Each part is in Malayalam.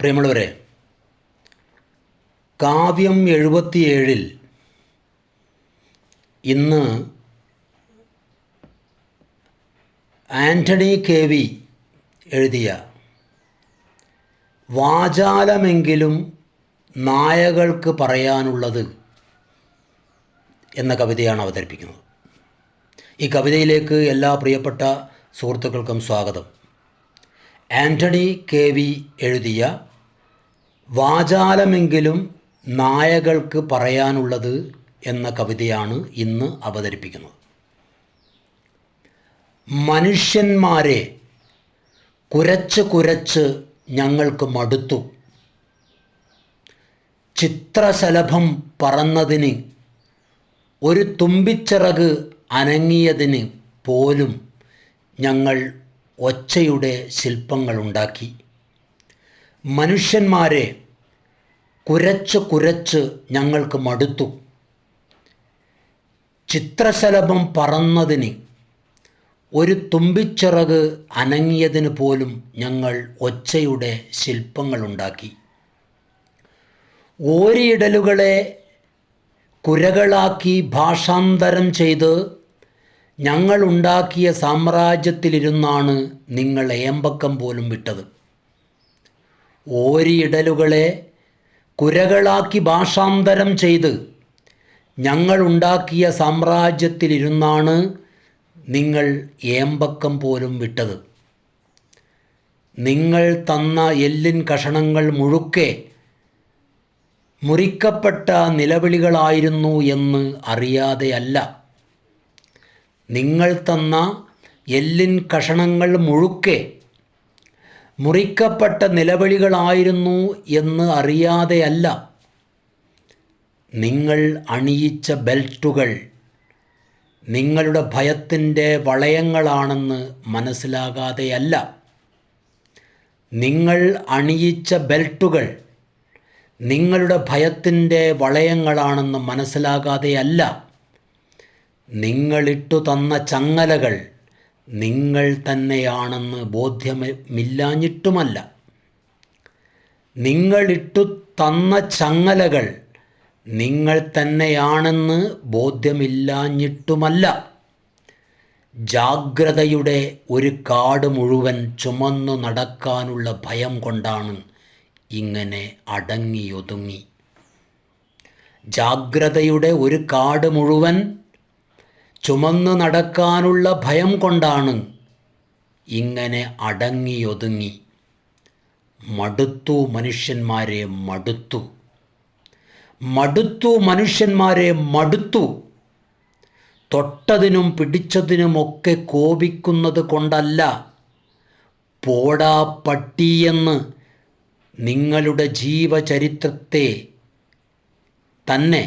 പ്രിയമുള്ളവരെ, കാവ്യം 77 ഇന്ന് ആൻ്റണി KV എഴുതിയ വാചാലമെങ്കിലും നായകൾക്ക് പറയാനുള്ളത് എന്ന കവിതയാണ് അവതരിപ്പിക്കുന്നത്. ഈ കവിതയിലേക്ക് എല്ലാ പ്രിയപ്പെട്ട സുഹൃത്തുക്കൾക്കും സ്വാഗതം. ആൻ്റണി KV എഴുതിയ വാചാലമെങ്കിലും നായകൾക്ക് പറയാനുള്ളത് എന്ന കവിതയാണ് ഇന്ന് അവതരിപ്പിക്കുന്നത്. മനുഷ്യന്മാരെ കുരച്ച് കുരച്ച് ഞങ്ങൾക്ക് മടുത്തു. ചിത്രശലഭം പറന്നതിന്, ഒരു തുമ്പിച്ചിറക് അനങ്ങിയതിന് പോലും ഞങ്ങൾ ഒച്ചയുടെ ശില്പങ്ങളുണ്ടാക്കി. മനുഷ്യന്മാരെ കുരച്ച് കുരച്ച് ഞങ്ങൾക്ക് മടുത്തു. ചിത്രശലഭം പറന്നതിന്, ഒരു തുമ്പിച്ചിറക് അനങ്ങിയതിന് പോലും ഞങ്ങൾ ഒച്ചയുടെ ശില്പങ്ങളുണ്ടാക്കി. ഓരിയിടലുകളെ കുരകളാക്കി ഭാഷാന്തരം ചെയ്ത് ഞങ്ങളുണ്ടാക്കിയ സാമ്രാജ്യത്തിലിരുന്നാണ് നിങ്ങൾ ഏമ്പക്കം പോലും വിട്ടത്. ഓരിയിടലുകളെ കുരകളാക്കി ഭാഷാന്തരം ചെയ്ത് ഞങ്ങളുണ്ടാക്കിയ സാമ്രാജ്യത്തിലിരുന്നാണ് നിങ്ങൾ ഏമ്പക്കം പോലും വിട്ടത്. നിങ്ങൾ തന്ന എല്ലിൻ കഷണങ്ങൾ മുഴുക്കെ മുറിക്കപ്പെട്ട നിലവിളികളായിരുന്നു എന്ന് അറിയാതെയല്ല. നിങ്ങൾ തന്ന എല്ലിൻ കഷണങ്ങൾ മുഴുക്കെ മുറിക്കപ്പെട്ട നിലവിളികളായിരുന്നു എന്ന് അറിയാതെയല്ല. നിങ്ങൾ അണിയിച്ച ബെൽറ്റുകൾ നിങ്ങളുടെ ഭയത്തിൻ്റെ വളയങ്ങളാണെന്ന് മനസ്സിലാകാതെയല്ല. നിങ്ങൾ അണിയിച്ച ബെൽറ്റുകൾ നിങ്ങളുടെ ഭയത്തിൻ്റെ വളയങ്ങളാണെന്ന് മനസ്സിലാകാതെയല്ല. നിങ്ങളിട്ടു തന്ന ചങ്ങലകൾ നിങ്ങൾ തന്നെയാണെന്ന് ബോധ്യമില്ലാഞ്ഞിട്ടുമല്ല. നിങ്ങളിട്ടു തന്ന ചങ്ങലകൾ നിങ്ങൾ തന്നെയാണെന്ന് ബോധ്യമില്ലാഞ്ഞിട്ടുമല്ല. ജാഗ്രതയുടെ ഒരു കാട് മുഴുവൻ ചുമന്നു നടക്കാനുള്ള ഭയം കൊണ്ടാണ് ഇങ്ങനെ അടങ്ങിയൊതുങ്ങി. ജാഗ്രതയുടെ ഒരു കാട് മുഴുവൻ ചുമന്ന് നടക്കാനുള്ള ഭയം കൊണ്ടാണ് ഇങ്ങനെ അടങ്ങിയൊതുങ്ങി. മടുത്തു മനുഷ്യന്മാരെ, മടുത്തു. മടുത്തു മനുഷ്യന്മാരെ, മടുത്തു. തൊട്ടതിനും പിടിച്ചതിനുമൊക്കെ കോപിക്കുന്നത് കൊണ്ടല്ല, പോടാ പട്ടിയെന്ന് നിങ്ങളുടെ ജീവചരിത്രത്തെ തന്നെ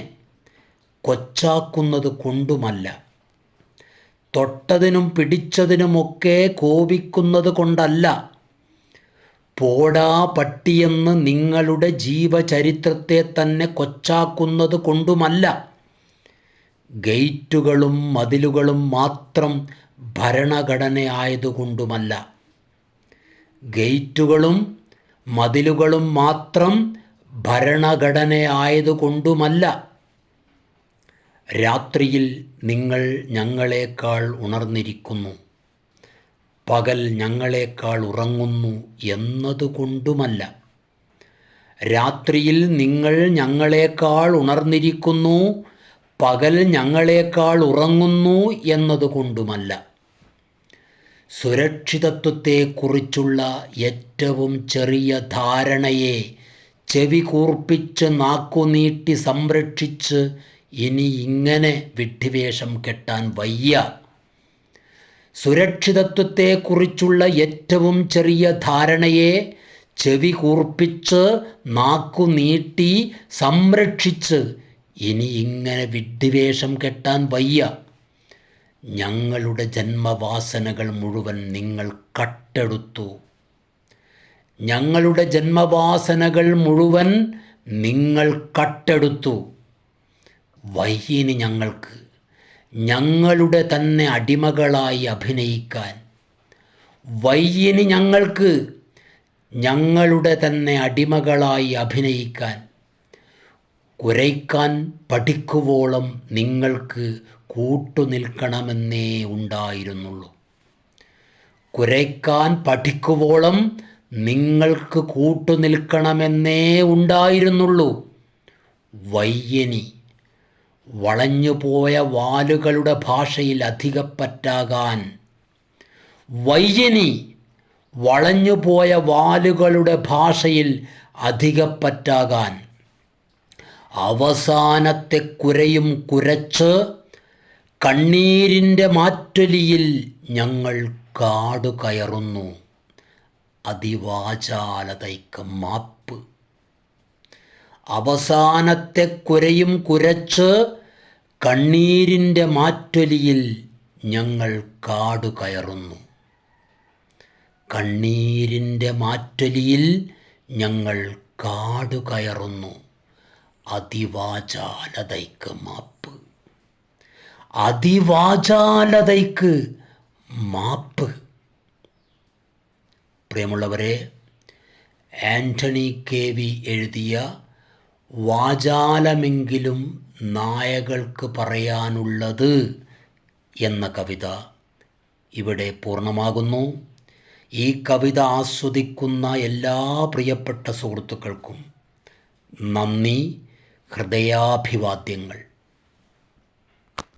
കൊച്ചാക്കുന്നത് കൊണ്ടുമല്ല. തൊട്ടതിനും പിടിച്ചതിനുമൊക്കെ കോപിക്കുന്നത് കൊണ്ടല്ല, പോടാ പട്ടിയെന്ന് നിങ്ങളുടെ ജീവചരിത്രത്തെ തന്നെ കൊച്ചാക്കുന്നത് കൊണ്ടുമല്ല. ഗേറ്റുകളും മതിലുകളും മാത്രം ഭരണഘടനയായതുകൊണ്ടുമല്ല. ഗേറ്റുകളും മതിലുകളും മാത്രം ഭരണഘടനയായതുകൊണ്ടുമല്ല. രാത്രിയിൽ നിങ്ങൾ ഞങ്ങളെക്കാൾ ഉണർന്നിരിക്കുന്നു, പകൽ ഞങ്ങളെക്കാൾ ഉറങ്ങുന്നു എന്നതുകൊണ്ടുമല്ല. രാത്രിയിൽ നിങ്ങൾ ഞങ്ങളെക്കാൾ ഉണർന്നിരിക്കുന്നു, പകൽ ഞങ്ങളെക്കാൾ ഉറങ്ങുന്നു എന്നതുകൊണ്ടുമല്ല. സുരക്ഷിതത്വത്തെക്കുറിച്ചുള്ള ഏറ്റവും ചെറിയ ധാരണയെ ചെവി കൂർപ്പിച്ച് നാക്കുനീട്ടി സംരക്ഷിച്ച് ഇനി ഇങ്ങനെ വിഡ്ഢിവേഷം കെട്ടാൻ വയ്യ. സുരക്ഷിതത്വത്തെക്കുറിച്ചുള്ള ഏറ്റവും ചെറിയ ധാരണയെ ചെവി കൂർപ്പിച്ച് നാക്കുനീട്ടി സംരക്ഷിച്ച് ഇനി ഇങ്ങനെ വിഡ്ഢിവേഷം കെട്ടാൻ വയ്യ. ഞങ്ങളുടെ ജന്മവാസനകൾ മുഴുവൻ നിങ്ങൾ കട്ടെടുത്തു. ഞങ്ങളുടെ ജന്മവാസനകൾ മുഴുവൻ നിങ്ങൾ കട്ടെടുത്തു. വയ്യിനി ഞങ്ങൾക്ക് ഞങ്ങളുടെ തന്നെ അടിമകളായി അഭിനയിക്കാൻ. വയ്യിനി ഞങ്ങൾക്ക് ഞങ്ങളുടെ തന്നെ അടിമകളായി അഭിനയിക്കാൻ കുരയ്ക്കാൻ പഠിക്കുവോളം നിങ്ങൾക്ക് കൂട്ടുനിൽക്കണമെന്നേ ഉണ്ടായിരുന്നുള്ളൂ. കുരയ്ക്കാൻ പഠിക്കുവോളം നിങ്ങൾക്ക് കൂട്ടുനിൽക്കണമെന്നേ ഉണ്ടായിരുന്നുള്ളൂ. വയ്യനി, വളഞ്ഞുപോയ വാലുകളുടെ ഭാഷയിൽ അധികപ്പറ്റാകാൻ. വയ്യനി, വളഞ്ഞുപോയ വാലുകളുടെ ഭാഷയിൽ അധികപ്പറ്റാകാൻ. അവസാനത്തെ കുരയും കുരച്ച് കണ്ണീരിൻ്റെ മാറ്റൊലിയിൽ ഞങ്ങൾ കാടു കയറുന്നു. അതിവാചാലതയ്ക്ക് മാപ്പ്. അവസാനത്തെ കുരയും കുരച്ച് കണ്ണീരിൻ്റെ മാറ്റൊലിയിൽ ഞങ്ങൾ കാടു കയറുന്നു. കണ്ണീരിൻ്റെ മാറ്റൊലിയിൽ ഞങ്ങൾ കാടു കയറുന്നു. അതിവാചാലതയ്ക്ക് മാപ്പ്. അതിവാചാലതയ്ക്ക് മാപ്പ്. പ്രിയമുള്ളവരെ, ആൻ്റണി കെ.വി. എഴുതിയ വാചാലമെങ്കിലും നായകൾക്ക് പറയാനുള്ളത് എന്ന കവിത ഇവിടെ പൂർണ്ണമാകുന്നു. ഈ കവിത ആസ്വദിക്കുന്ന എല്ലാ പ്രിയപ്പെട്ട സുഹൃത്തുക്കൾക്കും നന്ദി, ഹൃദയാഭിവാദ്യങ്ങൾ.